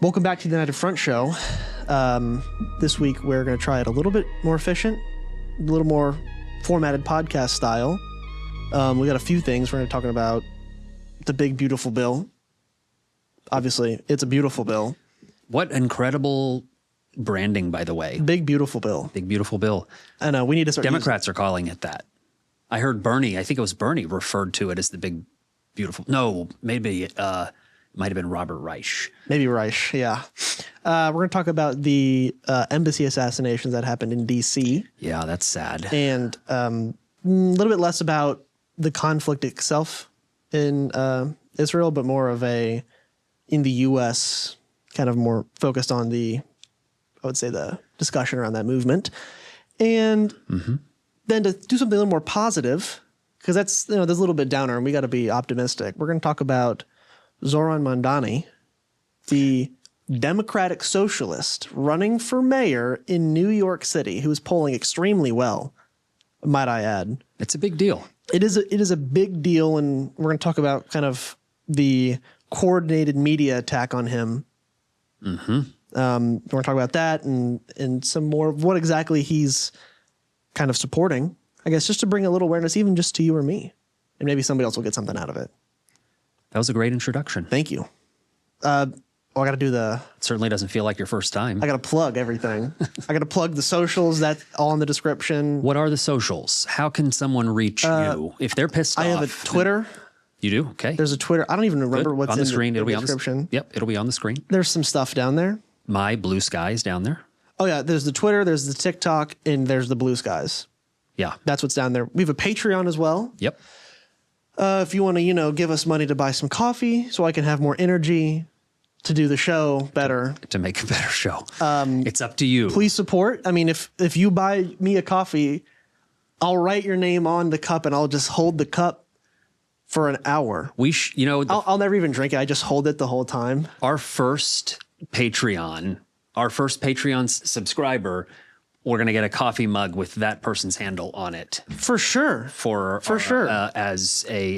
Welcome back to the United Front Show. This week we're going to try it a little bit more efficient, a little more formatted podcast style. We got a few things. We're going to be talking about the big, beautiful bill. Obviously, it's a beautiful bill. What incredible branding, by the way. Big, beautiful bill. Big, beautiful bill. And we need to start Democrats are calling it that. I heard Bernie, I think it was Bernie, referred to it as the big, beautiful. No, maybe it might have been Robert Reich. Maybe Reich, yeah. We're going to talk about the embassy assassinations that happened in D.C. Yeah, that's sad. And a little bit less about the conflict itself in Israel, but more of a, in the U.S., kind of more focused on the, I would say, the discussion around that movement. And then to do something a little more positive, because that's, there's a little bit downer and we got to be optimistic. We're going to talk about Zohran Mamdani, the Democratic socialist running for mayor in New York City, who is polling extremely well, might I add. It's a big deal. It is a big deal, and we're going to talk about kind of the coordinated media attack on him. We're going to talk about that and some more of what exactly he's kind of supporting, I guess, just to bring a little awareness, even just to you or me, and maybe somebody else will get something out of it. That was a great introduction. Thank you. I got to do the... It certainly doesn't feel like your first time. I got to plug everything. I got to plug the socials. That's all in the description. What are the socials? How can someone reach you if they're pissed off? I have a Twitter. You do? Okay. There's a Twitter. I don't even remember what's on the in screen. the It'll be description. on the, yep, it'll be on the screen. There's some stuff down there. My Blue Skies down there. Oh, yeah. There's the Twitter, there's the TikTok, and there's the Blue Skies. Yeah. That's what's down there. We have a Patreon as well. Yep. If you want to, give us money to buy some coffee so I can have more energy to do the show better. To make a better show. It's up to you. Please support. I mean, if you buy me a coffee, I'll write your name on the cup and I'll just hold the cup for an hour. I'll never even drink it. I just hold it the whole time. Our first Patreon subscriber, we're going to get a coffee mug with that person's handle on it. For sure. As a,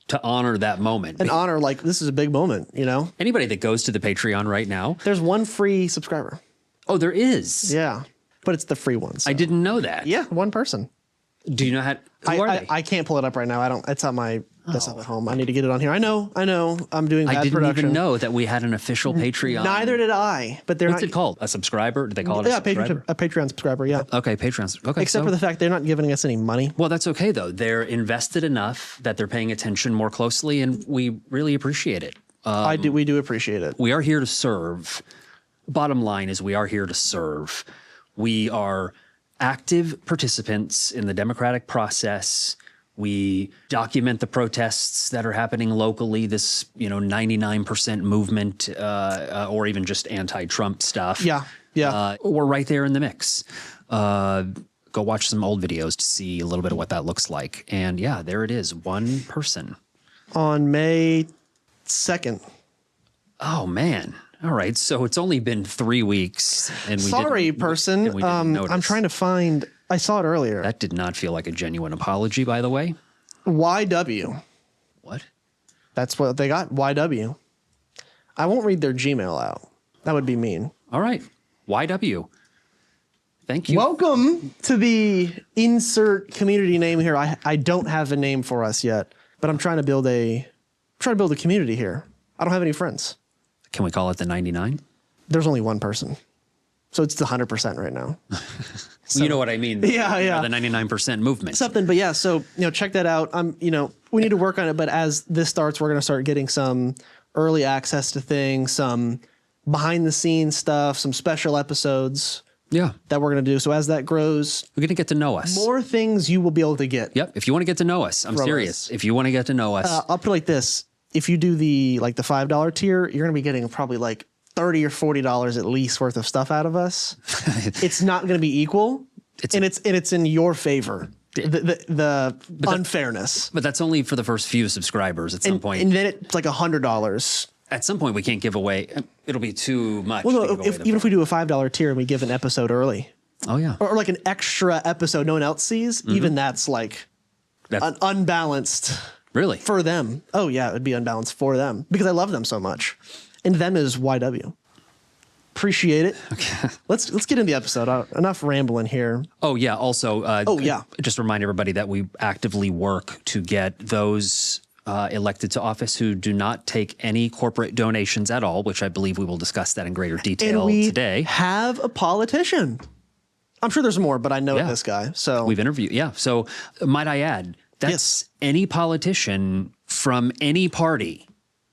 to honor that moment. An honor, like this is a big moment, Anybody that goes to the Patreon right now. There's one free subscriber. Oh, there is? Yeah. But it's the free one. So. I didn't know that. Yeah, one person. Do you know how? Who are they? I can't pull it up right now. It's on my desktop at home. I need to get it on here. I know. I'm doing bad production. I didn't even know that we had an official Patreon. Neither did I. But what's it called? A subscriber? Did they call it a subscriber? A Patreon subscriber, yeah. Okay, Patreon. Okay. Except for the fact they're not giving us any money. Well, that's okay, though. They're invested enough that they're paying attention more closely, and we really appreciate it. We do appreciate it. We are here to serve. Bottom line is we are here to serve. We are active participants in the democratic process. We document the protests that are happening locally, this 99% movement or even just anti-Trump stuff. Yeah. We're right there in the mix. Go watch some old videos to see a little bit of what that looks like. And yeah, there it is, one person. On May 2nd. Oh, man. All right, so it's only been 3 weeks, and we sorry, person. We didn't notice. I'm trying to find. I saw it earlier. That did not feel like a genuine apology, by the way. YW. What? That's what they got. YW. I won't read their Gmail out. That would be mean. All right, YW. Thank you. Welcome to the insert community name here. I don't have a name for us yet, but I'm trying to build a community here. I don't have any friends. Can we call it the 99? There's only one person. So it's the 100% right now. So, you know what I mean? Yeah. The 99% movement. Something, but yeah, so, check that out. We need to work on it, but as this starts, we're going to start getting some early access to things, some behind the scenes stuff, some special episodes. Yeah. That we're going to do. So as that grows, we're going to get to know us. More things you will be able to get. Yep. If you want to get to know us, I'm serious. If you want to get to know us. I'll put it like this. If you do the $5 tier, you're going to be getting probably like $30 or $40 at least worth of stuff out of us. It's not going to be equal, and it's in your favor. The unfairness. But that's only for the first few subscribers at some point. And then it's like $100. At some point, we can't give away. It'll be too much. Well, no, even if we do a $5 tier and we give an episode early. Oh, yeah. Or like an extra episode no one else sees, even that's like unbalanced. Really? For them. Oh, yeah, it would be unbalanced for them because I love them so much. And them is YW. Appreciate it. Okay. Let's get into the episode. Enough rambling here. Oh, yeah. Also, just remind everybody that we actively work to get those elected to office who do not take any corporate donations at all, which I believe we will discuss that in greater detail today. Have a politician. I'm sure there's more, but I know this guy. So we've interviewed. Yeah. So might I add, that's any politician from any party.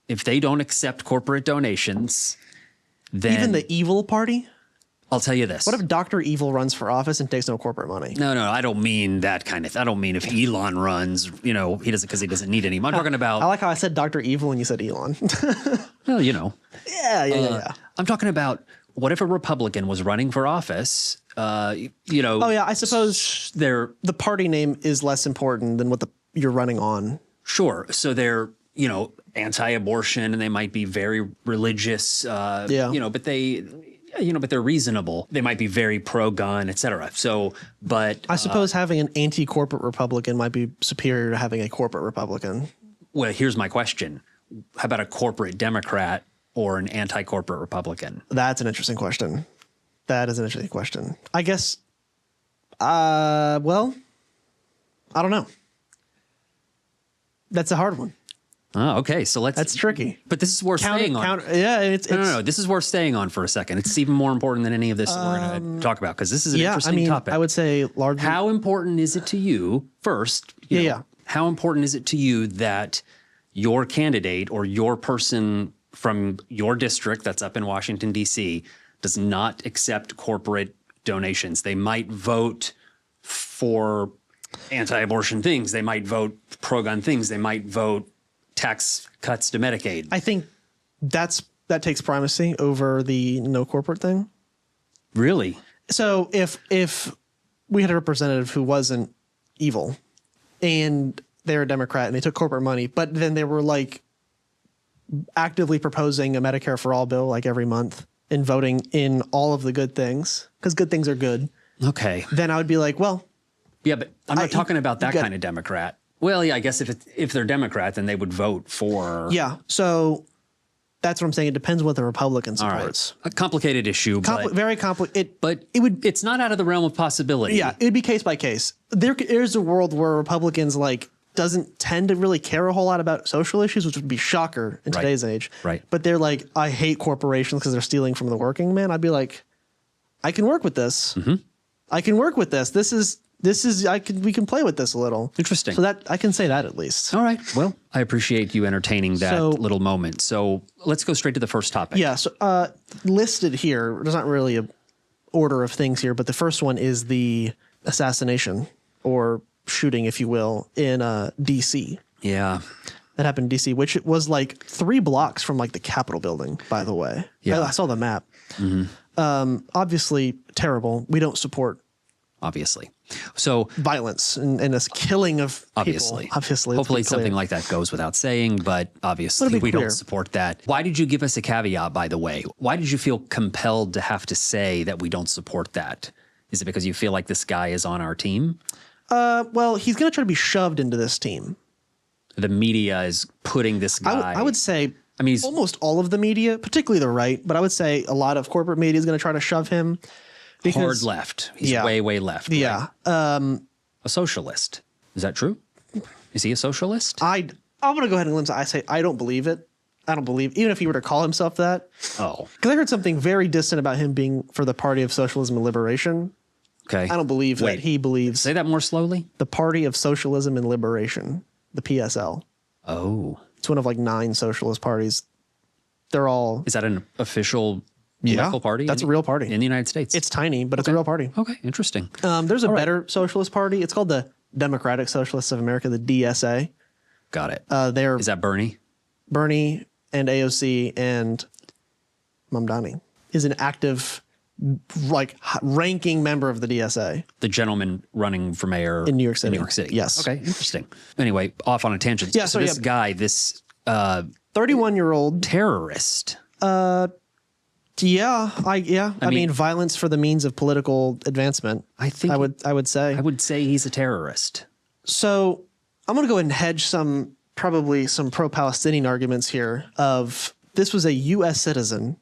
If they don't accept corporate donations, then even the evil party. I'll tell you this. What if Dr. Evil runs for office and takes no corporate money? No, I don't mean that kind of thing. I don't mean if Elon runs, he doesn't because he doesn't need any. I'm talking about. I like how I said Dr. Evil and you said Elon. Well, Yeah. I'm talking about what if a Republican was running for office? Oh yeah, I suppose the party name is less important than what you're running on. Sure. So they're anti-abortion and they might be very religious. But they're reasonable. They might be very pro-gun, et cetera. So, but I suppose having an anti-corporate Republican might be superior to having a corporate Republican. Well, here's my question. How about a corporate Democrat or an anti-corporate Republican? That's an interesting question. That is an interesting question. I guess, I don't know. That's a hard one. Oh, okay. So that's tricky. But this is worth staying on. No. This is worth staying on for a second. It's even more important than any of this that we're going to talk about because this is an interesting topic. I would say largely. How important is it to you first? How important is it to you that your candidate or your person from your district that's up in Washington, D.C. does not accept corporate donations? They might vote for anti-abortion things. They might vote pro-gun things. They might vote tax cuts to Medicaid. I think that takes primacy over the no corporate thing. Really? So if we had a representative who wasn't evil and they're a Democrat and they took corporate money, but then they were like actively proposing a Medicare for all bill like every month and voting in all of the good things because good things are good. Okay. Then I would be like, well. Yeah, but I'm not talking about that kind of Democrat. Well, yeah, I guess if they're Democrat, then they would vote for. Yeah, so that's what I'm saying. It depends what the Republican supports. Right. A complicated issue, very complicated. But it's not out of the realm of possibility. Yeah, it'd be case by case. There's a world where Republicans doesn't tend to really care a whole lot about social issues, which would be shocker in today's age. Right. But they're like, I hate corporations because they're stealing from the working man. I'd be like, I can work with this. Mm-hmm. I can work with this. We can play with this a little. Interesting. So that I can say that at least. All right. Well, I appreciate you entertaining that little moment. So let's go straight to the first topic. Yeah. So listed here, there's not really a order of things here, but the first one is the assassination or shooting, if you will, in D.C. Yeah. That happened in D.C., which was like 3 blocks from like the Capitol building, by the way. Yeah. I saw the map. Mm-hmm. Obviously terrible. We don't support obviously. So violence and this killing of obviously. People. Obviously. Hopefully something like that goes without saying, but obviously we don't support that. Why did you give us a caveat, by the way? Why did you feel compelled to have to say that we don't support that? Is it because you feel like this guy is on our team? Well, he's going to try to be shoved into this team. The media is putting this guy. I would say, he's almost all of the media, particularly the right, but I would say a lot of corporate media is going to try to shove him. Hard left. He's way, way left. Yeah. Right? A socialist. Is that true? Is he a socialist? I'm going to go ahead and I say I don't believe it. I don't believe, even if he were to call himself that. Oh. Because I heard something very distant about him being for the Party of Socialism and Liberation. Okay. I don't believe that he believes. Say that more slowly. The Party of Socialism and Liberation, the PSL. Oh. It's one of like 9 socialist parties. They're all. Is that an official political party? That's a real party. In the United States? It's tiny, but it's a real party. Okay, interesting. There's a better socialist party. It's called the Democratic Socialists of America, the DSA. Got it. Is that Bernie? Bernie and AOC and Mamdani is an active, ranking member of the DSA. The gentleman running for mayor in New York City. In New York City. Yes. Okay, interesting. Anyway, off on a tangent. Yeah. So this guy, this 31-year-old terrorist. I mean, violence for the means of political advancement. I would say he's a terrorist. So I'm going to go ahead and hedge probably some pro-Palestinian arguments here of this was a U.S. citizen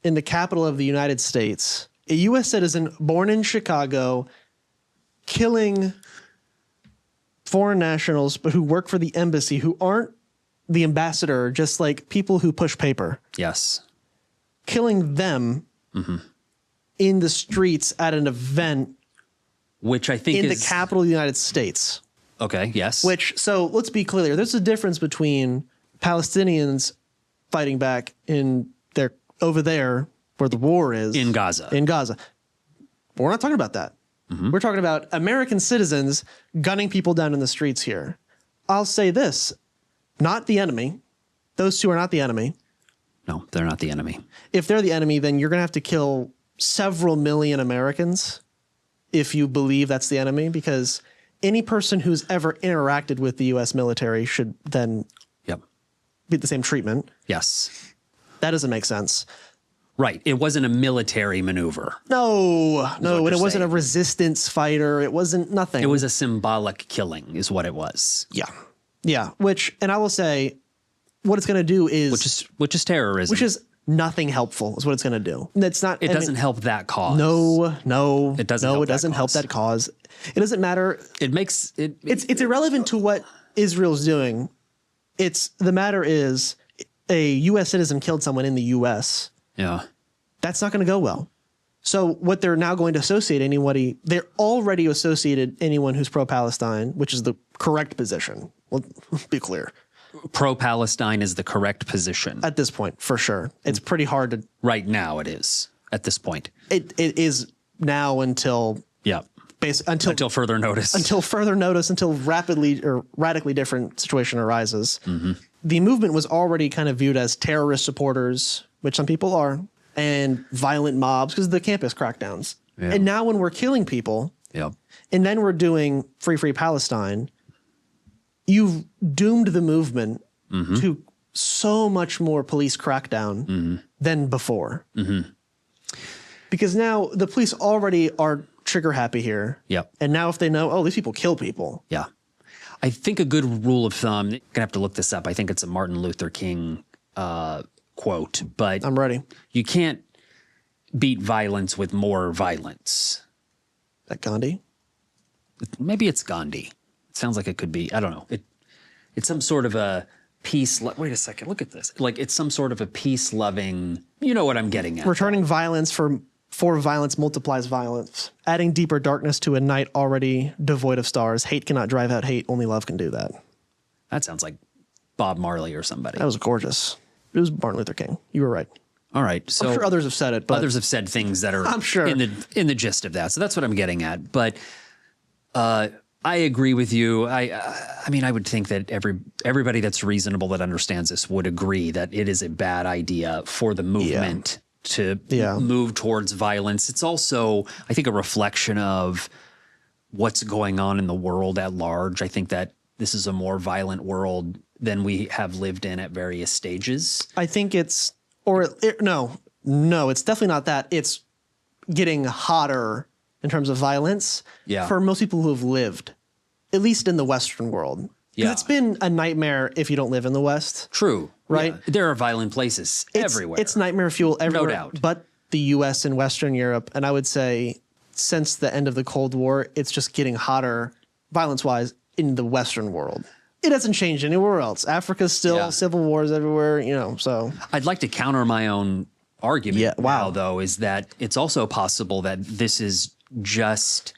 in the capital of the United States, a U.S. citizen born in Chicago, killing foreign nationals but who work for the embassy, who aren't the ambassador, just like people who push paper. Yes. Killing them in the streets at an event, which I think in is the capital of the United States. Okay, yes. Which, so let's be clear, there's a difference between Palestinians fighting back in their over there where the war is in Gaza. But we're not talking about that. We're talking about American citizens gunning people down in the streets here. I'll say this, not the enemy. Those two are not the enemy. No, they're not the enemy. If they're the enemy, then you're going to have to kill several million Americans if you believe that's the enemy, because any person who's ever interacted with the U.S. military should then get the same treatment. Yes. That doesn't make sense. Right. It wasn't a military maneuver. No, and it wasn't saying. a resistance fighter. It wasn't nothing. It was a symbolic killing is what it was. Yeah. Yeah. Which, and I will say, what it's going to do is... Which is terrorism. Which is nothing helpful is what it's going to do. It's not... It doesn't help that cause. No. It doesn't help that cause. It doesn't matter. It makes... It's irrelevant to what Israel's doing. The matter is a U.S. citizen killed someone in the U.S. Yeah. That's not going to go well. So what they're now going to associate they're already associated anyone who's pro-Palestine, which is the correct position. Well, be clear. Pro-Palestine is the correct position. At this point, for sure. It's pretty hard to... Right now it is, at this point. It is now until... Yeah. Until further notice. Until rapidly or radically different situation arises. The movement was already kind of viewed as terrorist supporters, which some people are, and violent mobs because of the campus crackdowns. Yeah. And now when we're killing people, and then we're doing Free Palestine, you've doomed the movement to so much more police crackdown than before. Because now the police already are trigger happy here. Yep. And now if they know, oh, these people kill people. Yeah. I think a good rule of thumb, you're going to have to look this up. I think it's a Martin Luther King quote, but I'm ready. You can't beat violence with more violence. Is that Gandhi? Maybe it's Gandhi. It sounds like it could be. I don't know. It's some sort of a peace. Wait a second. Look at this. Like it's some sort of a peace loving. You know what I'm getting at. Returning violence for violence multiplies violence. Adding deeper darkness to a night already devoid of stars. Hate cannot drive out hate. Only love can do that. That sounds like Bob Marley or somebody. That was gorgeous. It was Martin Luther King. You were right. All right. So I'm sure others have said it, but others have said things that are I'm sure in the gist of that. So that's what I'm getting at. But I agree with you. I mean, I would think that everybody that's reasonable that understands this would agree that it is a bad idea for the movement to move towards violence. It's also, I think, a reflection of what's going on in the world at large. I think that this is a more violent world than we have lived in at various stages. I think it's, no, it's definitely not that. It's getting hotter in terms of violence for most people who have lived, at least in the Western world. Because it's been a nightmare if you don't live in the West. True. Right? Yeah. There are violent places everywhere. It's nightmare fuel everywhere. No doubt. But the U.S. and Western Europe, and I would say since the end of the Cold War, it's just getting hotter violence-wise in the Western world. It hasn't changed anywhere else. Africa's still civil wars everywhere, so. I'd like to counter my own argument now, though, is that it's also possible that this is just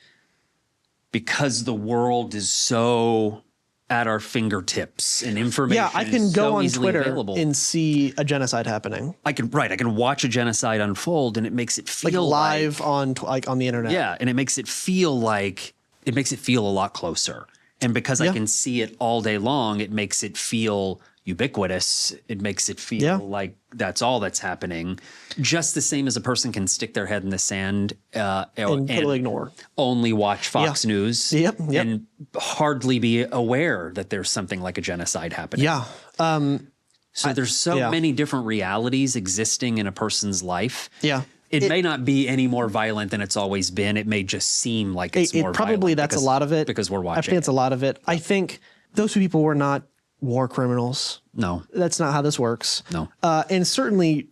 because the world is so at our fingertips and information I can go on Twitter available. And see a genocide happening. I can watch a genocide unfold and it makes it feel live on the internet. Yeah, and it makes it feel a lot closer. And because I can see it all day long, it makes it feel ubiquitous. It makes it feel like that's all that's happening. Just the same as a person can stick their head in the sand and totally ignore. Only watch Fox News and hardly be aware that there's something like a genocide happening. Yeah. So there's so many different realities existing in a person's life. Yeah. It may not be any more violent than it's always been. It may just seem like it's more probably violent. That's a lot of it. Because we're watching. I think it's a lot of it. I think those two people were not war criminals. No. That's not how this works. No. And certainly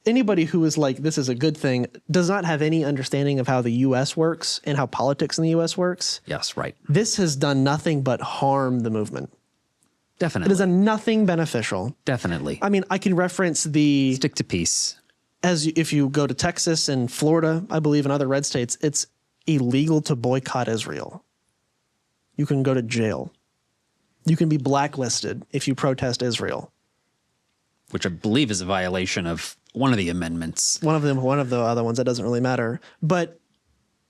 anybody who is like, this is a good thing, does not have any understanding of how the U.S. works and how politics in the U.S. works. Yes, right. This has done nothing but harm the movement. It Definitely. has done nothing beneficial. Definitely. I mean, I can reference the, Stick to peace. as if you go to Texas and Florida, I believe, and other red states, it's illegal to boycott Israel. You can go to jail. You can be blacklisted if you protest Israel. Which I believe is a violation of one of the amendments. One of the other ones, that doesn't really matter. But,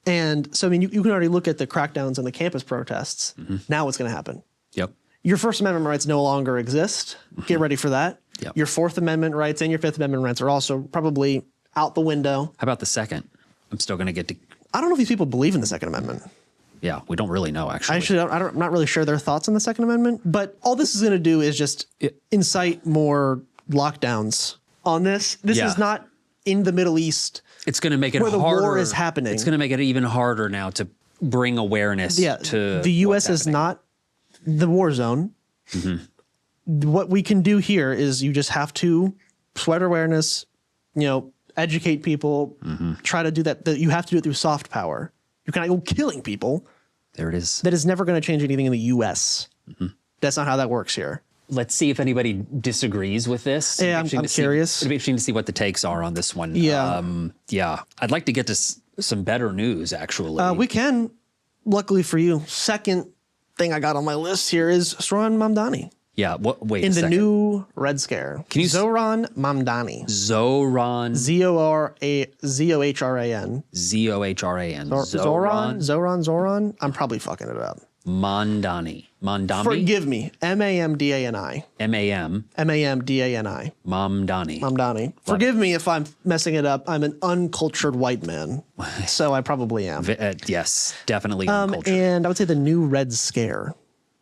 and so, I mean, you can already look at the crackdowns on the campus protests. Now what's going to happen? Yep. Your First Amendment rights no longer exist. Get ready for that. Yep. Your Fourth Amendment rights and your Fifth Amendment rights are also probably out the window. How about the second? I'm still going to get to. I don't know if these people believe in the Second Amendment. Yeah, we don't really know, actually. I'm not really sure their thoughts on the Second Amendment, but all this is going to do is just incite more lockdowns on this. This is not in the Middle East. It's going to make it where harder. The war is happening. It's going to make it even harder now to bring awareness to the U.S. is not the war zone. What we can do here is you just have to spread awareness, educate people, try to do that. You have to do it through soft power. You can't go killing people. There it is. That is never going to change anything in the U.S. That's not how that works here. Let's see if anybody disagrees with this. Yeah, I'm curious. It'd be interesting to see what the takes are on this one. Yeah. Yeah. I'd like to get to some better news, actually. We can. Luckily for you. Second thing I got on my list here is Zohran Mamdani. Yeah. Wait in a the second. new Red Scare. Can you Zohran Mamdani. Zohran. Zohran. Zohran. I'm probably fucking it up. Mamdani. Forgive me. Mamdani. Mamdani. Mamdani. Forgive me if I'm messing it up. I'm an uncultured white man, so I probably am. Yes, definitely uncultured. And I would say the new Red Scare.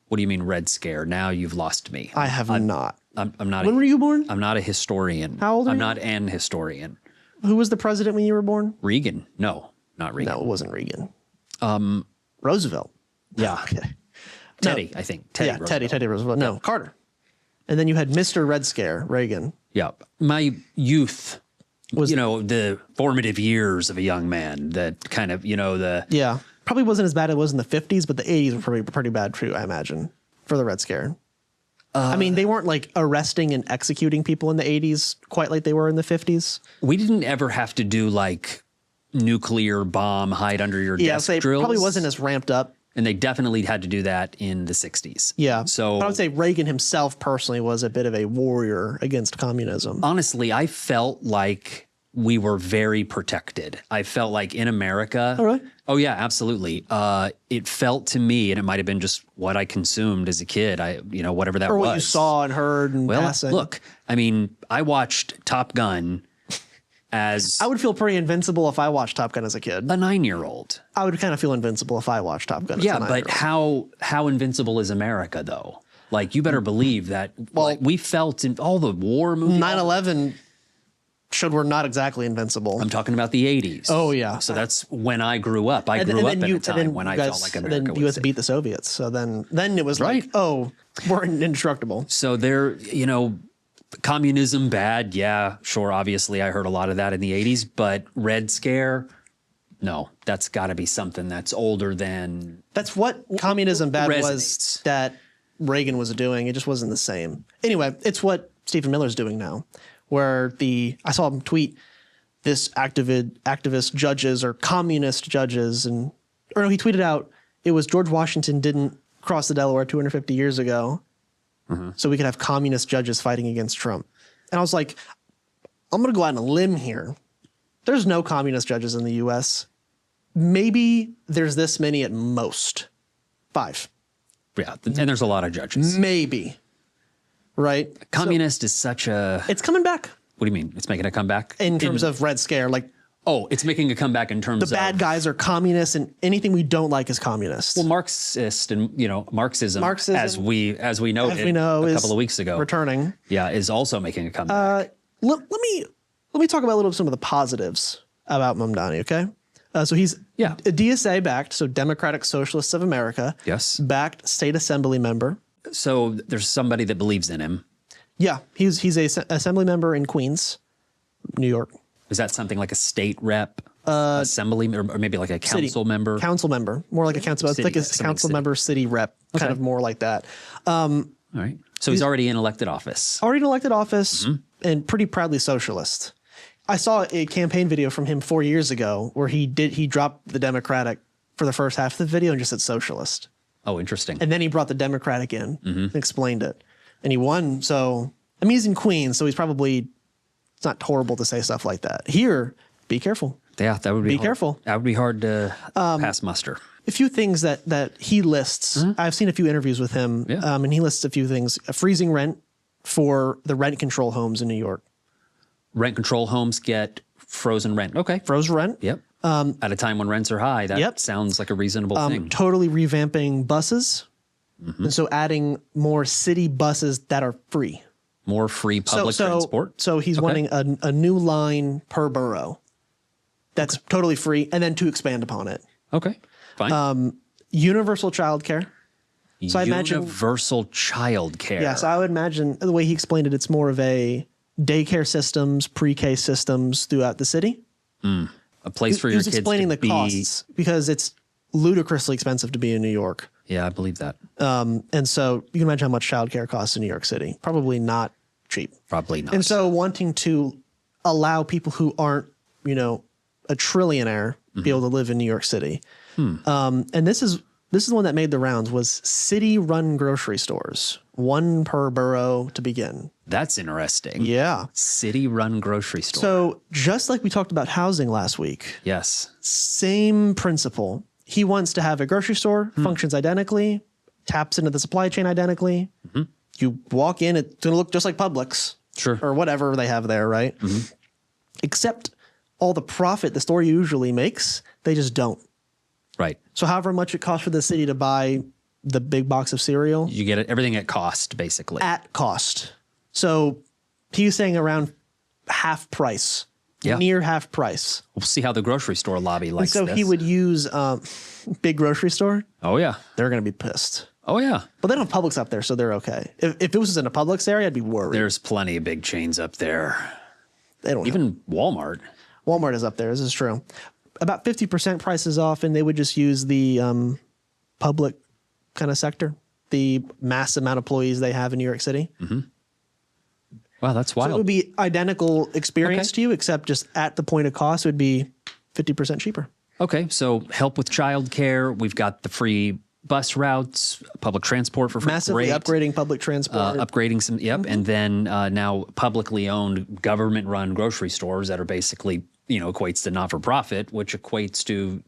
What do you mean Red Scare? Now you've lost me. I have not. I'm not. When were you born? I'm not a historian. How old are I'm you? not an historian. Who was the president when you were born? Reagan. No, not Reagan. No, it wasn't Reagan. Roosevelt. Yeah. Okay. Teddy, I think. Teddy Roosevelt. No, Carter. And then you had Mr. Red Scare, Reagan. Yeah. My youth Was the formative years of a young man, that kind of, Yeah. Probably wasn't as bad as it was in the 50s, but the 80s were probably pretty bad too, I imagine, for the Red Scare. I mean, they weren't like arresting and executing people in the 80s quite like they were in the 50s. We didn't ever have to do like nuclear bomb hide under your desk so it drills. probably wasn't as ramped up. And they definitely had to do that in the 60s. Yeah. So but I would say Reagan himself personally was a bit of a warrior against communism. Honestly, I felt like we were very protected. I felt like in America. Oh, really? Oh, yeah, absolutely. It felt to me, and it might have been just what I consumed as a kid, whatever that was. Or what you saw and heard and passing. Look, I mean, I watched Top Gun as I would feel pretty invincible if I watched Top Gun as a kid. a 9-year-old. I would kind of feel invincible if I watched Top Gun as a 9-year-old. But how invincible is America, though? Like, you better believe that we felt in all the war movies. 9/11 showed we're not exactly invincible. I'm talking about the 80s. Oh, yeah. So that's when I grew up. I grew up in a time when I felt like America then was U.S. safe. beat the Soviets. So then it was Right. like, oh, we're indestructible. So there, communism bad. Yeah, sure. Obviously, I heard a lot of that in the 80s, but Red Scare, no, that's got to be something that's older than. That's what communism bad was resonates. that Reagan was doing. It just wasn't the same. Anyway, it's what Stephen Miller's doing now, where I saw him tweet this activist judges or communist judges, or no, he tweeted out it was George Washington didn't cross the Delaware 250 years ago, so we could have communist judges fighting against Trump. And I was like, I'm going to go out on a limb here. There's no communist judges in the U.S. Maybe there's this many at most. 5. Yeah, and there's a lot of judges. Maybe. Right? Communist is such a. It's coming back. What do you mean? It's making a comeback? In terms of Red Scare. Like, it's making a comeback in terms of. the bad guys are communists and anything we don't like is communist. Well, Marxist and, Marxism, as we noted a couple of weeks ago. Returning. Yeah, is also making a comeback. Let me talk about a little some of the positives about Mamdani, okay? So he's a DSA backed, so Democratic Socialists of America. Yes. Backed state assembly member. So there's somebody that believes in him. Yeah, he's a assembly member in Queens, New York. Is that something like a state rep, assembly, or maybe like a council member? Council member, more like a council. It's like a council member, city rep, kind of more like that. All right. So he's already in elected office. Already in elected office, and pretty proudly socialist. I saw a campaign video from him 4 years ago where he dropped the Democratic for the first half of the video and just said socialist. Oh, interesting. And then he brought the Democratic in and explained it. And he won. So, I mean, he's in Queens, so he's probably, it's not horrible to say stuff like that. Here, be careful. Yeah, that would be hard. Careful. That would be hard to pass muster. A few things that he lists. I've seen a few interviews with him, and he lists a few things. Freezing rent for the rent control homes in New York. Rent control homes get frozen rent. Okay. Frozen rent. Yep. At a time when rents are high, that sounds like a reasonable thing. Totally revamping buses. And so adding more city buses that are free. More free public transport? So he's wanting a new line per borough that's totally free, and then to expand upon it. Okay, fine. Universal childcare. So I imagine universal childcare. Yes, I would imagine the way he explained it, it's more of a daycare systems, pre-K systems throughout the city. A place for your kids to be. He was explaining the costs because it's ludicrously expensive to be in New York. Yeah, I believe that. And so you can imagine how much childcare costs in New York City. Probably not cheap. Probably not. And so wanting to allow people who aren't, a trillionaire be able to live in New York City. And this is the one that made the rounds, was city-run grocery stores, one per borough to begin. That's interesting. Yeah. City-run grocery store. So just like we talked about housing last week. Yes. Same principle. He wants to have a grocery store, functions identically, taps into the supply chain identically. You walk in, it's going to look just like Publix. Sure. Or whatever they have there, right? Except all the profit the store usually makes, they just don't. Right. So however much it costs for the city to buy the big box of cereal. You get everything at cost, basically. At cost. So he was saying around half price. Yeah. Near half price. We'll see how the grocery store lobby likes this. He would use big grocery store. Oh, yeah. They're going to be pissed. Oh, yeah. But they don't have Publix up there, so they're okay. If it was in a Publix area, I'd be worried. There's plenty of big chains up there. They don't Even Walmart. Walmart is up there. This is true. About 50% prices off, and they would just use the public kind of sector, the mass amount of employees they have in New York City. Wow, that's wild. So it would be identical experience to you, except just at the point of cost, it would be 50% cheaper. Okay, so help with childcare. We've got the free bus routes, public transport for free. Massively upgrading public transport. Upgrading some, and then now publicly owned government-run grocery stores that are basically, equates to not-for-profit, which equates to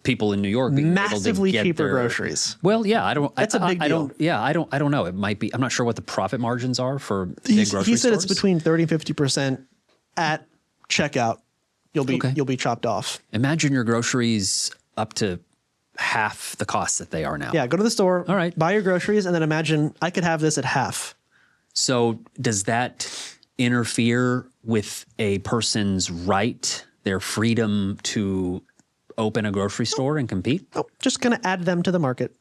people in New York being massively able to get cheaper their groceries. Well, yeah, That's a big deal. I don't know. It might be. I'm not sure what the profit margins are for big grocery stores. He said it's between 30 and 50% at checkout. You'll be chopped off. Imagine your groceries up to half the cost that they are now. Yeah, go to the store. All right. Buy your groceries, and then imagine I could have this at half. So does that interfere with a person's right, their freedom to open a grocery store and compete? Oh, just going to add them to the market,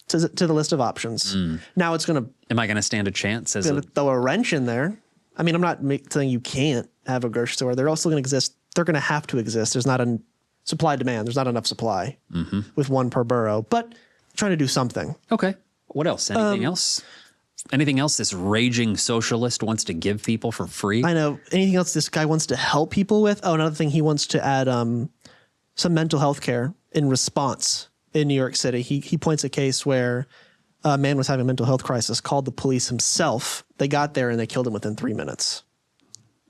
to the list of options. Now it's going to... Am I going to stand a chance? Throw a wrench in there. I mean, I'm not saying you can't have a grocery store. They're also going to exist. They're going to have to exist. There's not a supply demand. There's not enough supply with one per borough, but trying to do something. Okay. What else? Anything else? Anything else this raging socialist wants to give people for free? I know. Anything else this guy wants to help people with? Oh, another thing, he wants to add some mental health care in response in New York City. He points a case where a man was having a mental health crisis, called the police himself. They got there and they killed him within 3 minutes.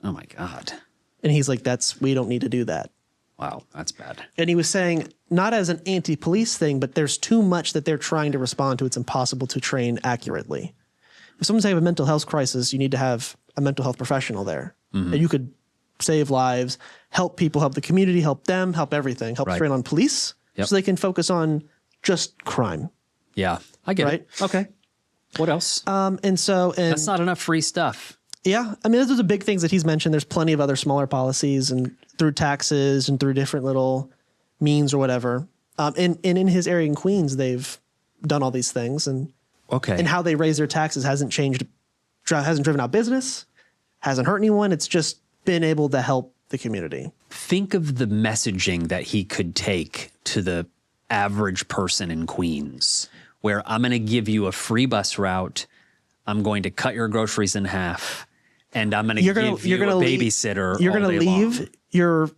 Oh my God. And he's like, we don't need to do that. Wow, that's bad. And he was saying, not as an anti-police thing, but there's too much that they're trying to respond to. It's impossible to train accurately. If someone's having a mental health crisis, you need to have a mental health professional there. And you could save lives, help people, help the community, help them, help everything, help train on police so they can focus on just crime. Yeah, I get it. Okay. What else? And that's not enough free stuff. Yeah. I mean, those are the big things that he's mentioned. There's plenty of other smaller policies and through taxes and through different little means or whatever. And in his area in Queens, they've done all these things. And Okay. And how they raise their taxes hasn't driven out business, hasn't hurt anyone. It's just been able to help the community. Think of the messaging that he could take to the average person in Queens, where I'm going to give you a free bus route. I'm going to cut your groceries in half, and I'm going to give you a babysitter. You're going to leave long. your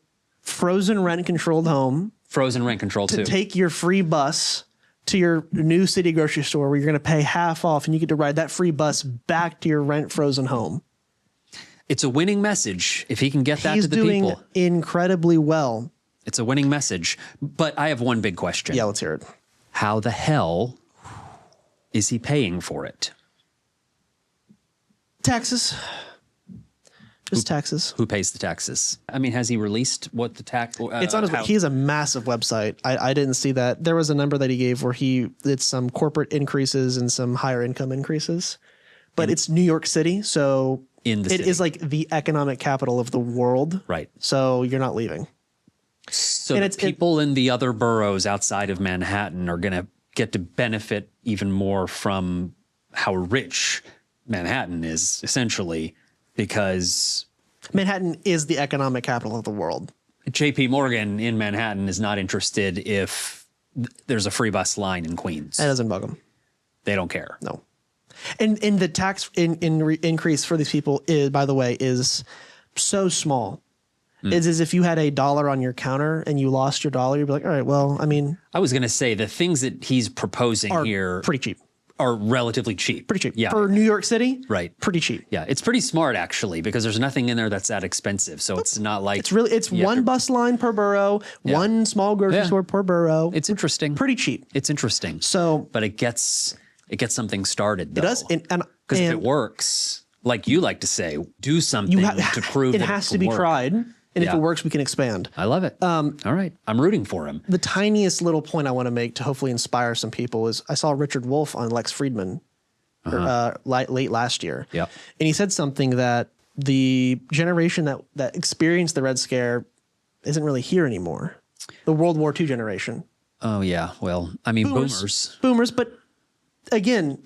frozen rent-controlled home. Frozen rent control too. To take your free bus to your new city grocery store where you're going to pay half off, and you get to ride that free bus back to your rent-frozen home. It's a winning message if he can get that He's to the doing people. Incredibly well. It's a winning message. But I have one big question. Yeah, let's hear it. How the hell is he paying for it? Taxes. Just taxes. Who pays the taxes? I mean, has he released what the tax? It's on his. He has a massive website. I didn't see that. There was a number that he gave where it's some corporate increases and some higher income increases, but it's New York City, so it is like the economic capital of the world. Right. So you're not leaving. So the people in the other boroughs outside of Manhattan are going to get to benefit even more from how rich Manhattan is, essentially, because Manhattan is the economic capital of the world. JP Morgan in Manhattan is not interested if there's a free bus line in Queens. That doesn't bug them. They don't care. No. And the tax increase for these people is, by the way, is so small. It's as if you had $1 on your counter and you lost your dollar. You'd be like, all right, well, I mean, I was going to say the things that he's proposing here pretty cheap. Are relatively cheap. Pretty cheap. Yeah. For New York City, right. Pretty cheap. Yeah. It's pretty smart, actually, because there's nothing in there that's that expensive. So it's not like it's one bus line per borough, one small grocery store per borough. It's interesting. Pretty cheap. It's interesting. So, but it gets something started, though. It does. Because if it works, like you like to say, do something to prove it has to be tried. And if it works, we can expand. I love it. All right. I'm rooting for him. The tiniest little point I want to make to hopefully inspire some people is I saw Richard Wolff on Lex Fridman late last year. Yeah. And he said something that the generation that experienced the Red Scare isn't really here anymore. The World War II generation. Oh, yeah. Well, I mean, boomers. Boomers, but again,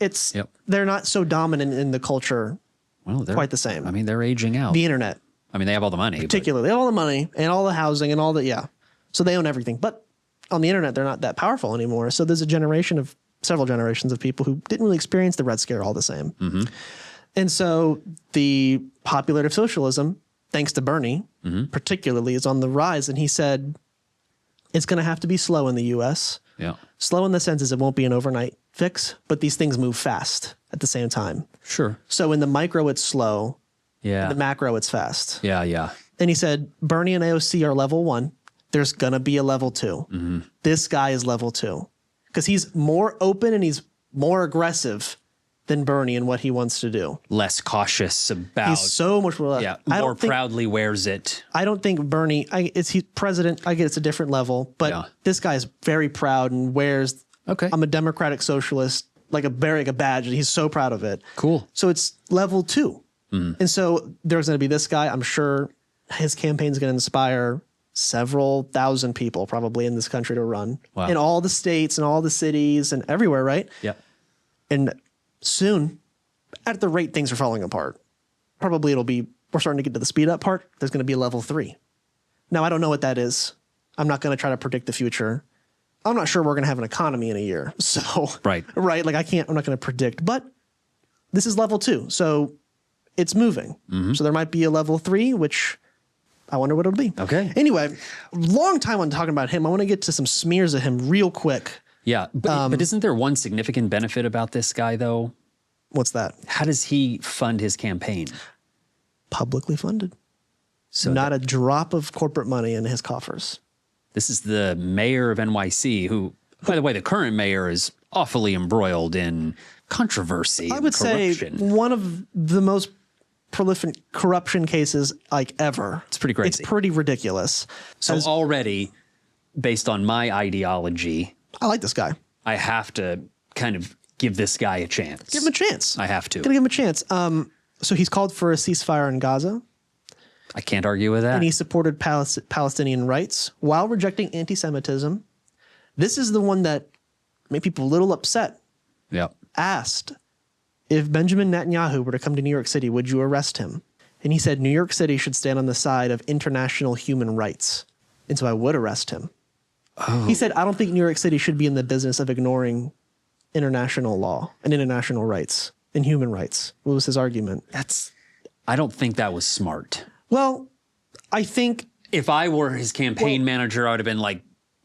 they're not so dominant in the culture quite the same. I mean, they're aging out. The internet. I mean, they have all the money. Particularly, they have all the money and all the housing and all the, So they own everything. But on the internet, they're not that powerful anymore. So there's several generations of people who didn't really experience the Red Scare all the same. Mm-hmm. And so the popularity of socialism, thanks to Bernie, particularly, is on the rise. And he said, it's going to have to be slow in the U.S. Yeah. Slow in the sense is it won't be an overnight fix, but these things move fast at the same time. Sure. So in the micro, it's slow. Yeah. In the macro, it's fast. Yeah, yeah. And he said, Bernie and AOC are level 1. There's going to be a level 2. Mm-hmm. This guy is level 2 because he's more open and he's more aggressive than Bernie in what he wants to do. Less cautious about. He's so much more. Yeah, more proudly wears it. I don't think Bernie, he's president. I get it's a different level, but this guy is very proud and wears, I'm a democratic socialist, like a badge, and he's so proud of it. Cool. So it's level 2. And so there's going to be this guy. I'm sure his campaign is going to inspire several thousand people probably in this country to run in all the states and all the cities and everywhere, right? Yep. And soon, at the rate things are falling apart, probably we're starting to get to the speed up part. There's going to be a level 3. Now, I don't know what that is. I'm not going to try to predict the future. I'm not sure we're going to have an economy in a year. So, right. Like I'm not going to predict, but this is level 2. So it's moving. Mm-hmm. So there might be a level 3, which I wonder what it'll be. Okay. Anyway, long time on talking about him. I want to get to some smears of him real quick. Yeah. But isn't there one significant benefit about this guy, though? What's that? How does he fund his campaign? Publicly funded. So not a drop of corporate money in his coffers. This is the mayor of NYC, who, by the way, the current mayor is awfully embroiled in controversy. I would say one of the most prolific corruption cases like ever. It's pretty crazy. It's pretty ridiculous. So already, based on my ideology, I like this guy. I have to kind of give this guy a chance. Give him a chance. I have to. Gotta give him a chance. So he's called for a ceasefire in Gaza. I can't argue with that. And he supported Palestinian rights while rejecting anti-Semitism. This is the one that made people a little upset. Yeah. asked, if Benjamin Netanyahu were to come to New York City, would you arrest him? And he said, New York City should stand on the side of international human rights. And so I would arrest him. Oh. He said, I don't think New York City should be in the business of ignoring international law and international rights and human rights. What was his argument? I don't think that was smart. Well, I think if I were his campaign manager, I would have been like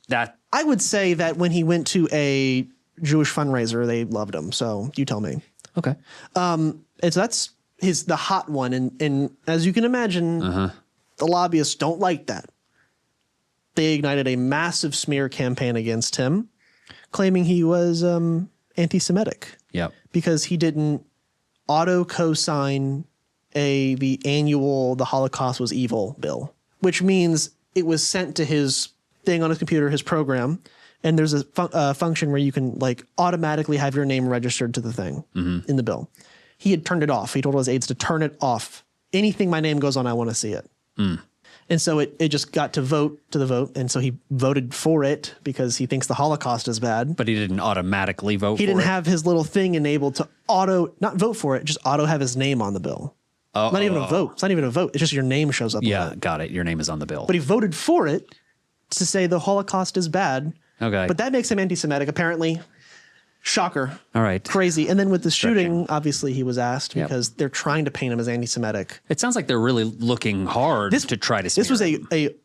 that. I would say that when he went to a Jewish fundraiser, they loved him. So you tell me. Okay. That's the hot one. And as you can imagine, the lobbyists don't like that. They ignited a massive smear campaign against him, claiming he was anti-Semitic. Yep. Because he didn't auto co-sign the Holocaust was evil bill, which means it was sent to his thing on his computer, his program, and there's a function where you can like automatically have your name registered to the thing in the bill. He had turned it off. He told his aides to turn it off. Anything my name goes on, I want to see it. And so it just got to the vote. And so he voted for it because he thinks the Holocaust is bad. But he didn't automatically vote for it? He didn't have his little thing enabled to not vote for it, just auto have his name on the bill. Not even a vote. It's not even a vote. It's just your name shows up. Yeah, got it. Your name is on the bill. But he voted for it to say the Holocaust is bad. Okay. But that makes him anti-Semitic, apparently. Shocker. All right. Crazy. And then with the shooting, obviously he was asked because they're trying to paint him as anti-Semitic. It sounds like they're really looking hard to try to smear This was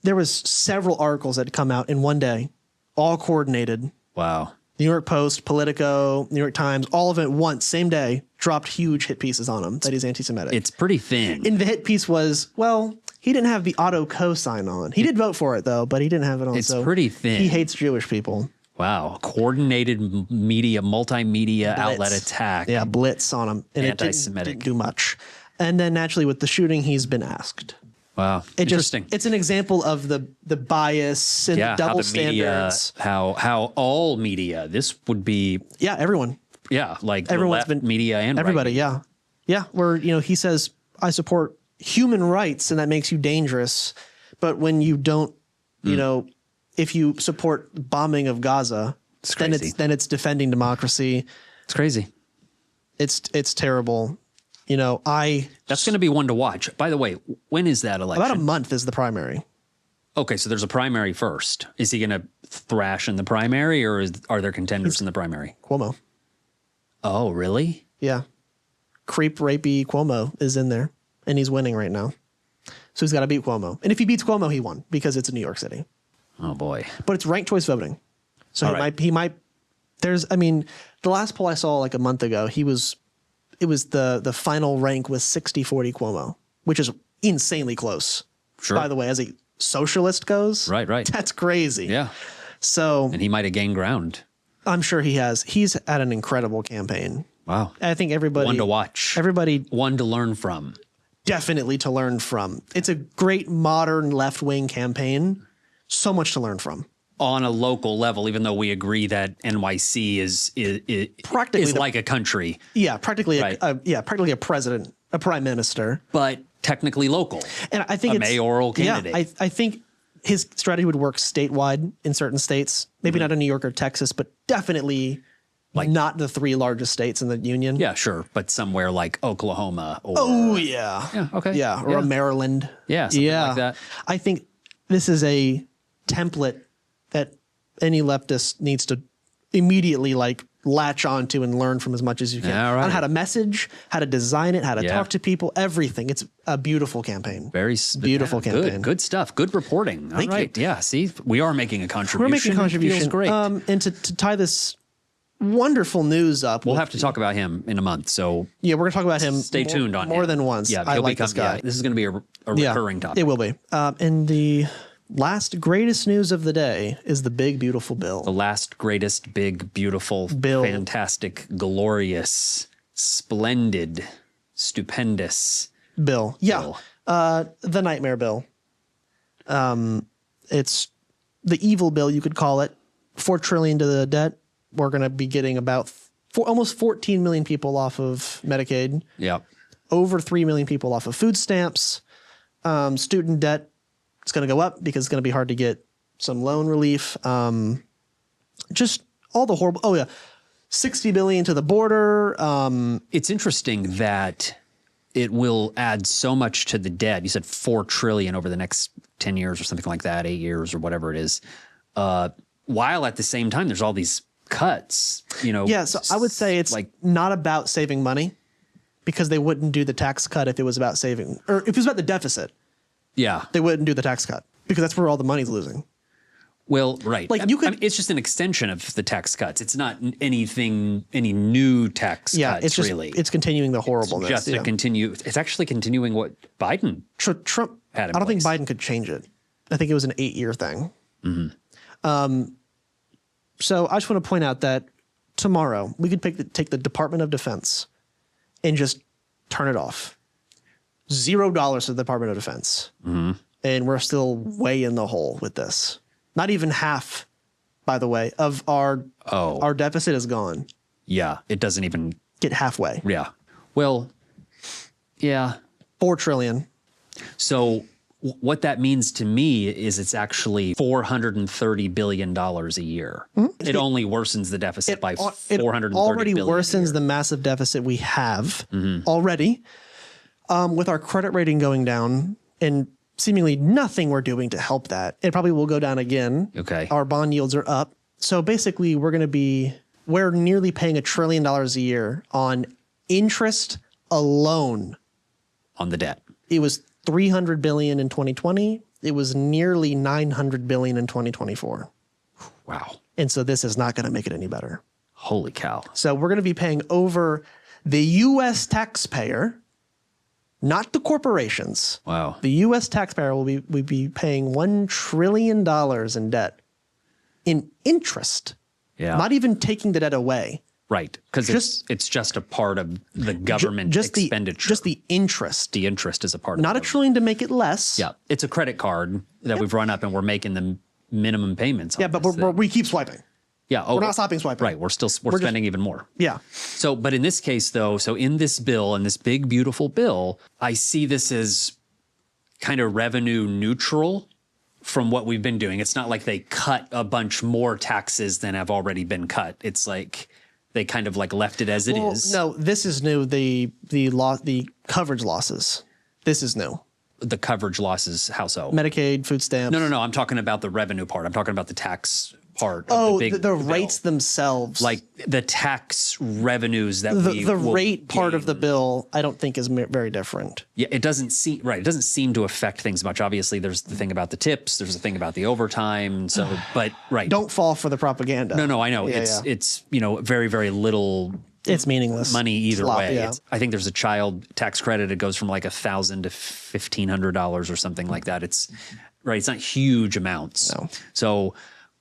there was several articles that had come out in one day, all coordinated. Wow. New York Post, Politico, New York Times, all of it once, same day, dropped huge hit pieces on him that he's anti-Semitic. It's pretty thin. And the hit piece was, well, he didn't have the auto co-sign on. He did vote for it, though, but he didn't have it on. It's pretty thin. He hates Jewish people. Wow. Coordinated media, multimedia outlet attack. Yeah, blitz on him. And anti-Semitic. It didn't do much. And then naturally with the shooting, he's been asked. Wow. Interesting. It's an example of the bias and the double standards. How all media, this would be. Yeah, everyone. Yeah, like everyone's been media and everybody. Right. Yeah. Yeah. Where, he says, I support human rights and that makes you dangerous. But when you don't, if you support bombing of Gaza, then it's defending democracy. It's crazy. It's terrible. That's going to be one to watch. By the way, when is that election? About a month is the primary. Okay, so there's a primary first. Is he going to thrash in the primary, or are there contenders in the primary? Cuomo. Oh, really? Yeah. Creep, rapey Cuomo is in there, and he's winning right now. So he's got to beat Cuomo. And if he beats Cuomo, he won, because it's in New York City. Oh, boy. But it's ranked choice voting. So he might, the last poll I saw like a month ago, it was the final rank was 60-40 Cuomo, which is insanely close. Sure. By the way, as a socialist goes. Right. That's crazy. Yeah. So. And he might have gained ground. I'm sure he has. He's had an incredible campaign. Wow. I think everybody. One to watch. One to learn from. Definitely to learn from. It's a great modern left-wing campaign. So much to learn from. On a local level, even though we agree that NYC is practically like a country. Yeah, practically practically a president, a prime minister. But technically local. And I think a mayoral candidate. Yeah, I think his strategy would work statewide in certain states. Maybe not in New York or Texas, but definitely not the three largest states in the union. Yeah, sure. But somewhere like Oklahoma or Yeah, okay. Yeah, or a Maryland. Yeah, something like that. I think this is a template that any leftist needs to immediately latch onto and learn from as much as you can. On how to message, how to design it, how to talk to people, everything. It's a beautiful campaign. Very beautiful campaign. Good stuff. Good reporting. All right. Yeah. See, we are making a contribution. We're making a contribution. Feels great. And to tie this wonderful news up. We'll have to talk about him in a month. So yeah, we're going to talk about him. Stay tuned on more him. Than once. Yeah, I like this guy. Yeah, this is going to be a recurring topic. It will be. And the last greatest news of the day is the big, beautiful bill. The last greatest, big, beautiful, bill. Fantastic, glorious, splendid, stupendous bill. Yeah. The nightmare bill. It's the evil bill, you could call it. $4 trillion to the debt. We're going to be getting about almost 14 million people off of Medicaid. Yeah. Over 3 million people off of food stamps. Student debt. It's going to go up because it's going to be hard to get some loan relief. Just all the horrible. Oh, yeah. $60 billion to the border. It's interesting that it will add so much to the debt. You said $4 trillion over the next 10 years or something like that, 8 years or whatever it is. While at the same time, there's all these cuts, Yeah, so I would say it's like not about saving money, because they wouldn't do the tax cut if it was about saving, or if it was about the deficit. Yeah. They wouldn't do the tax cut, because that's where all the money's losing. Well, right. Like it's just an extension of the tax cuts. It's not any new tax cuts, it's just, really. it's continuing the horribleness. Just to continue. It's actually continuing what Biden Trump had in I don't place. think Biden could change it. I think it was an 8-year thing. So I just want to point out that tomorrow we could take the Department of Defense and just turn it off. $0 to the Department of Defense. And we're still way in the hole with this. Not even half, by the way, of our deficit is gone. Yeah, it doesn't even Get halfway. Yeah. Well, yeah. $4 trillion. So what that means to me is it's actually $430 billion a year. It only worsens the deficit by $430 billion. It already worsens the massive deficit we have already, with our credit rating going down and seemingly nothing we're doing to help that. It probably will go down again. Okay. Our bond yields are up. So basically we're nearly paying $1 trillion a year on interest alone. On the debt. It was $300 billion in 2020. It was nearly $900 billion in 2024. Wow. And so this is not going to make it any better. Holy cow. So we're going to be paying over the U.S. taxpayer, not the corporations. Wow. The U.S. taxpayer will be paying $1 trillion in debt in interest. Yeah. Not even taking the debt away. Right. Because it's just a part of the government expenditure. Just the interest. The interest is a part of Not it. $1 trillion to make it less. Yeah. It's a credit card that we've run up and we're making the minimum payments on. Yeah, but we keep swiping. Yeah. We're not stopping swiping. Right. We're spending even more. Yeah. So, but in this case, though, so in this bill, in this big, beautiful bill, I see this as kind of revenue neutral from what we've been doing. It's not like they cut a bunch more taxes than have already been cut. It's like they kind of like left it as it is. No, this is new. The coverage losses. This is new. The coverage losses, how so? Medicaid, food stamps. No. I'm talking about the revenue part. I'm talking about the tax part. Oh, of the rates themselves. Like the tax revenues that the rate part of the bill, I don't think is very different. Yeah, it doesn't seem right. It doesn't seem to affect things much. Obviously, there's the thing about the tips. There's the thing about the overtime. So, but right. Don't fall for the propaganda. No, I know. It's very, very little. It's meaningless. Money either Slop, way. Yeah. I think there's a child tax credit. It goes from like $1,000 to $1,500 or something like that. It's right. It's not huge amounts. No.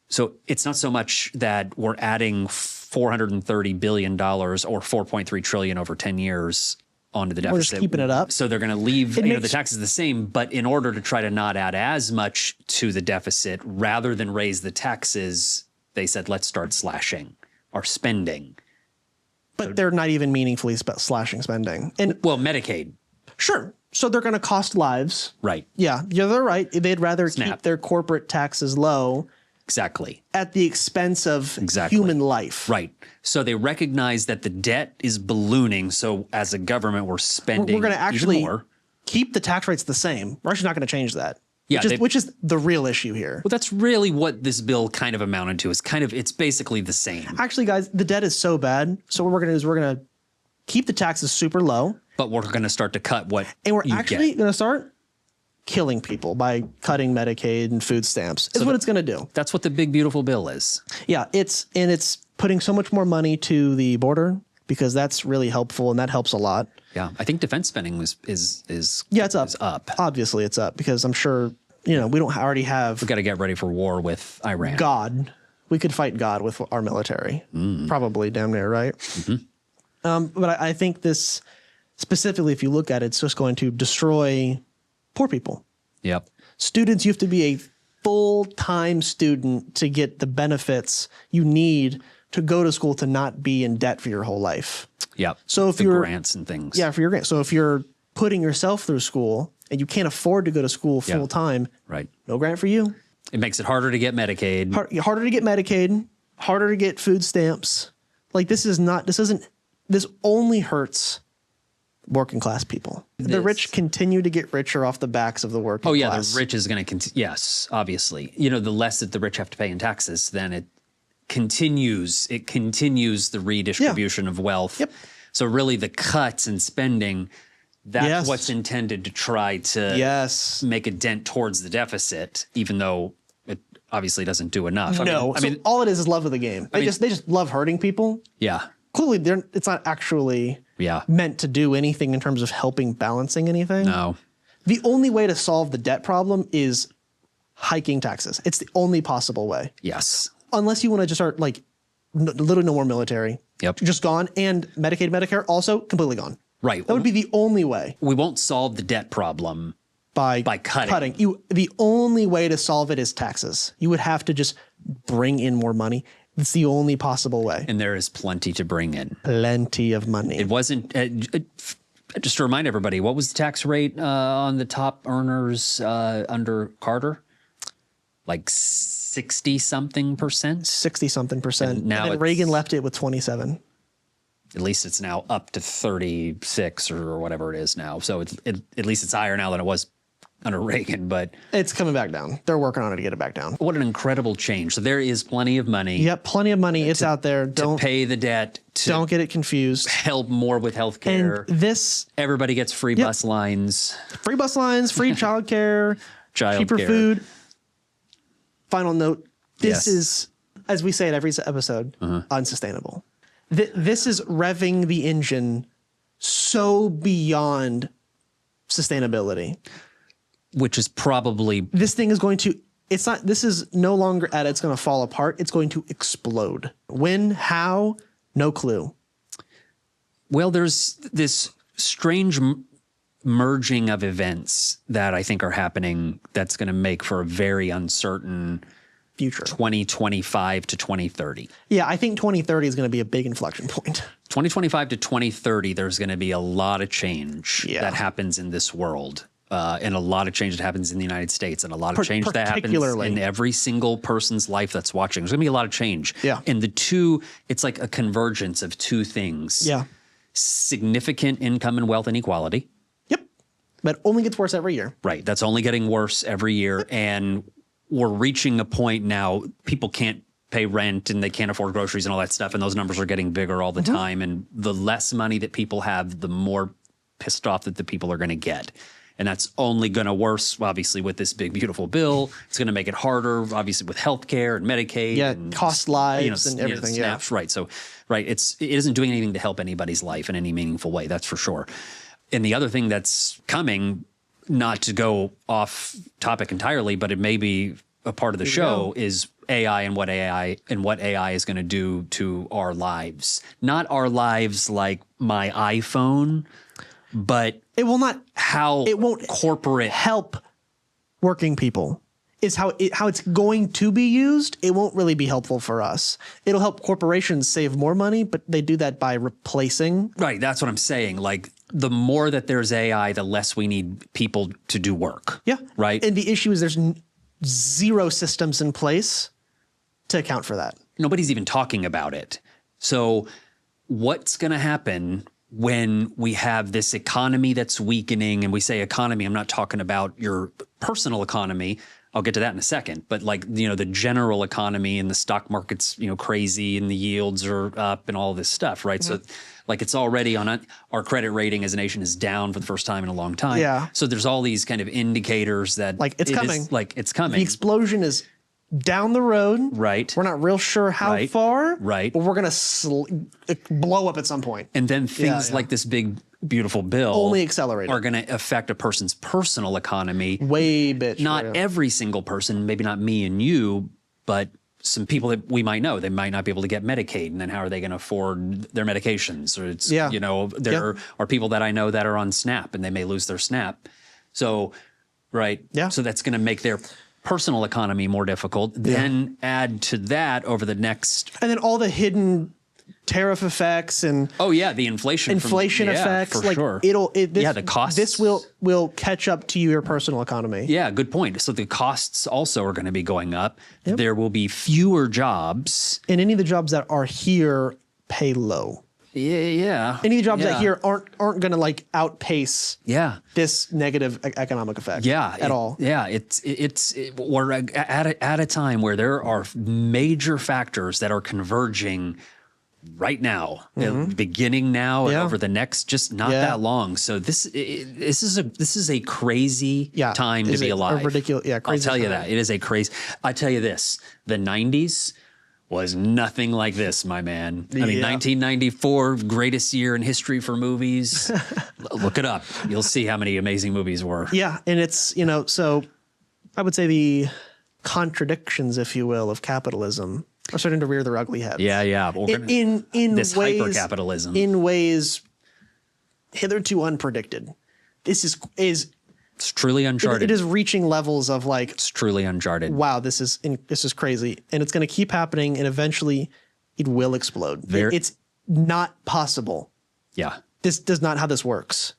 So it's not so much that we're adding $430 billion or $4.3 trillion over 10 years onto the deficit. We're just keeping it up. So they're going to leave the taxes the same, but in order to try to not add as much to the deficit, rather than raise the taxes, they said, let's start slashing our spending. But they're not even meaningfully slashing spending. And well, Medicaid. Sure. So they're going to cost lives. Right. Yeah, they're right. They'd rather keep their corporate taxes low. Exactly. At the expense of human life. Right. So they recognize that the debt is ballooning. So as a government, we're spending We're going to actually even more. Keep the tax rates the same. We're actually not going to change that. Yeah, which is the real issue here. Well, that's really what this bill kind of amounted to. It's basically the same. Actually, guys, the debt is so bad. So what we're going to do is we're going to keep the taxes super low. But we're going to start to cut what and we're actually going to start killing people by cutting Medicaid and food stamps. Is what it's going to do. That's what the big beautiful bill is. Yeah, it's putting so much more money to the border because that's really helpful and that helps a lot. Yeah, I think defense spending is it's up. Obviously, it's up because I'm sure we don't already have. We've got to get ready for war with Iran. God, we could fight God with our military, probably damn near right. Mm-hmm. But I think this specifically, if you look at it, it's just going to destroy poor people. Yep. Students, you have to be a full-time student to get the benefits you need to go to school to not be in debt for your whole life. Yep. So if you're grants and things. Yeah, for your grants. So if you're putting yourself through school and you can't afford to go to school full time, right? No grant for you. It makes it harder to get Medicaid. Harder to get Medicaid. Harder to get food stamps. Like this only hurts working class people. The rich continue to get richer off the backs of the working class. The rich is going to continue. Yes, obviously. You know, the less that the rich have to pay in taxes, then it continues the redistribution of wealth. Yep. So really the cuts in spending, that's what's intended to try to make a dent towards the deficit, even though it obviously doesn't do enough. I mean, all it is love of the game. They just love hurting people. Yeah. Clearly, it's not actually meant to do anything in terms of helping balancing anything. No. The only way to solve the debt problem is hiking taxes. It's the only possible way. Yes. Unless you want to just start like literally no more military. Yep. Just gone. And Medicaid, Medicare also completely gone. Right. That would be the only way. We won't solve the debt problem by cutting. The only way to solve it is taxes. You would have to just bring in more money. It's the only possible way. And there is plenty to bring in. Plenty of money. It wasn't, just to remind everybody, what was the tax rate on the top earners under Carter? Like 60-something percent? 60-something percent. And now Reagan left it with 27. At least it's now up to 36 or whatever it is now. So at least it's higher now than it was under Reagan, but it's coming back down. They're working on it to get it back down. What an incredible change. So there is plenty of money. Yep, plenty of money. It's out there. Don't pay the debt. Don't get it confused. Help more with healthcare. And everybody gets free bus lines. Free bus lines, free childcare, cheaper food. Final note. This is, as we say at every episode, unsustainable. This is revving the engine so beyond sustainability. Which is probably... This thing is going to... This is no longer it's going to fall apart. It's going to explode. When? How? No clue. Well, there's this strange merging of events that I think are happening that's going to make for a very uncertain... future. 2025 to 2030. Yeah, I think 2030 is going to be a big inflection point. 2025 to 2030, there's going to be a lot of change that happens in this world. And a lot of change that happens in the United States, and a lot of change that happens in every single person's life that's watching. There's going to be a lot of change. Yeah. And it's like a convergence of two things. Yeah. Significant income and wealth inequality. Yep. But only gets worse every year. Right. That's only getting worse every year. And we're reaching a point now, people can't pay rent and they can't afford groceries and all that stuff. And those numbers are getting bigger all the time. And the less money that people have, the more pissed off that the people are going to get. And that's only going to worse, obviously, with this big, beautiful bill. It's going to make it harder, obviously, with healthcare and Medicaid. Yeah, and cost lives and everything. SNAP, right. So, it isn't doing anything to help anybody's life in any meaningful way. That's for sure. And the other thing that's coming, not to go off topic entirely, but it may be a part of the show, is AI and what AI is going to do to our lives. Not our lives like my iPhone, but it will not it won't corporate help working people is how it's going to be used. It won't really be helpful for us. It'll help corporations save more money, but they do that by replacing. Right. That's what I'm saying. Like the more that there's AI, the less we need people to do work. Yeah. Right. And the issue is there's zero systems in place to account for that. Nobody's even talking about it. So what's going to happen when we have this economy that's weakening? And we say economy, I'm not talking about your personal economy. I'll get to that in a second. But like, the general economy and the stock market's, crazy and the yields are up and all this stuff, right? So like it's already on our credit rating as a nation is down for the first time in a long time. Yeah. So there's all these kind of indicators that it's coming. It's coming. The explosion is down the road. Right. We're not real sure how far. Right. But we're going to blow up at some point. And then things like this big, beautiful bill only accelerate are going to affect a person's personal economy. Way bit. Not every single person, maybe not me and you, but some people that we might know, they might not be able to get Medicaid. And then how are they going to afford their medications? Or it's, there are people that I know that are on SNAP and they may lose their SNAP. So, right. Yeah. So that's going to make their personal economy more difficult. Then add to that over the next. And then all the hidden tariff effects and the inflation effects, for sure. The costs. This will catch up to your personal economy. Yeah, good point. So the costs also are going to be going up. There will be fewer jobs, and any of the jobs that are here pay low. Yeah. Any jobs yeah. out here aren't going to like outpace Yeah. this negative economic effect. Yeah, at all. Yeah, we're at a time where there are major factors that are converging right now, beginning now and over the next just not that long. So this is a crazy time to be alive. Ridiculous. Yeah, crazy. I'll tell you that it is a crazy. I tell you this: the '90s was nothing like this, my man. I mean, 1994, greatest year in history for movies. Look it up. You'll see how many amazing movies were. Yeah, and it's, so I would say the contradictions, if you will, of capitalism are starting to rear their ugly heads. Yeah. In this ways, hyper-capitalism. in ways hitherto unpredicted. This is It's truly uncharted. it is reaching levels of like, It's truly uncharted. wow, this is crazy, and it's going to keep happening, and eventually it will explode. It's not possible. Yeah. This does not how this works.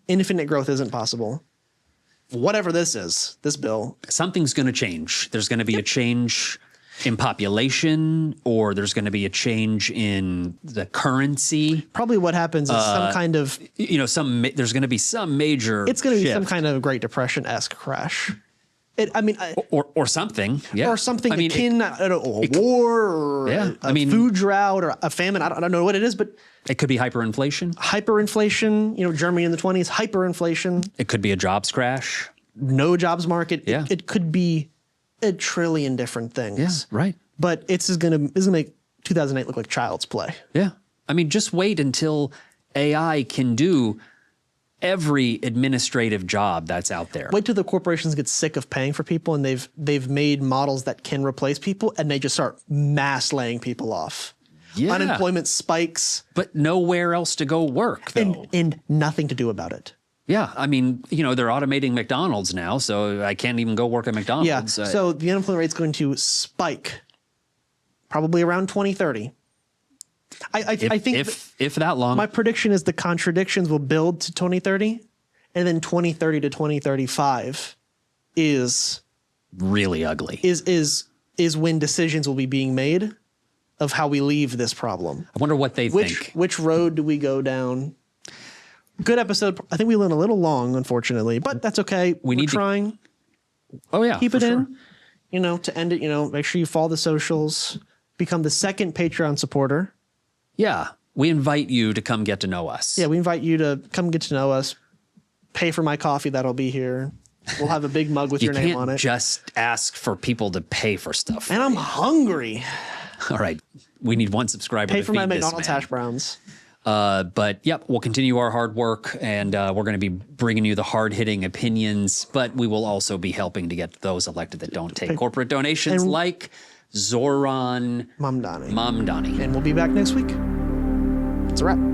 Infinite growth isn't possible. Whatever this is, this bill, Something's going to change. There's going to be a change in population, or there's going to be a change in the currency. probably what happens is some kind of, There's going to be some major. it's going to be shift. some kind of Great Depression-esque crash. or something. Yeah. Or something I mean, akin, I don't know, a war, or a food drought, or a famine. I don't know what it is, but it could be hyperinflation. hyperinflation. Germany in the 20s, hyperinflation. It could be a jobs crash. No jobs market. Yeah. It could be a trillion different things. Yeah. Right. But this is gonna make 2008 look like child's play. Yeah. I mean, just wait until AI can do every administrative job that's out there. Wait till the corporations get sick of paying for people, and they've made models that can replace people, and they just start mass laying people off. Yeah. Unemployment spikes, But nowhere else to go work, though. and nothing to do about it. Yeah, I mean, they're automating McDonald's now, so I can't even go work at McDonald's. Yeah. So the unemployment rate's going to spike, probably around 2030. I think if that long. my prediction is the contradictions will build to 2030, and then 2030 to 2035 is really ugly. is when decisions will be being made of how we leave this problem. I wonder what they think. Which road do we go down? Good episode. I think we went a little long, unfortunately, but that's okay. We're trying. Oh yeah, Keep it in. To end it. Make sure you follow the socials. Become the second Patreon supporter. Yeah, we invite you to come get to know us. Yeah, we invite you to come get to know us. Pay for my coffee that'll be here. We'll have a big mug with your name on it. You can't just ask for people to pay for stuff. And I'm hungry. All right, we need one subscriber. Pay to for my feed this McDonald's man. hash browns. But yep, we'll continue our hard work, and we're going to be bringing you the hard-hitting opinions, but we will also be helping to get those elected that don't take corporate donations, like Zohran Mamdani. Mamdani. And we'll be back next week. It's a wrap.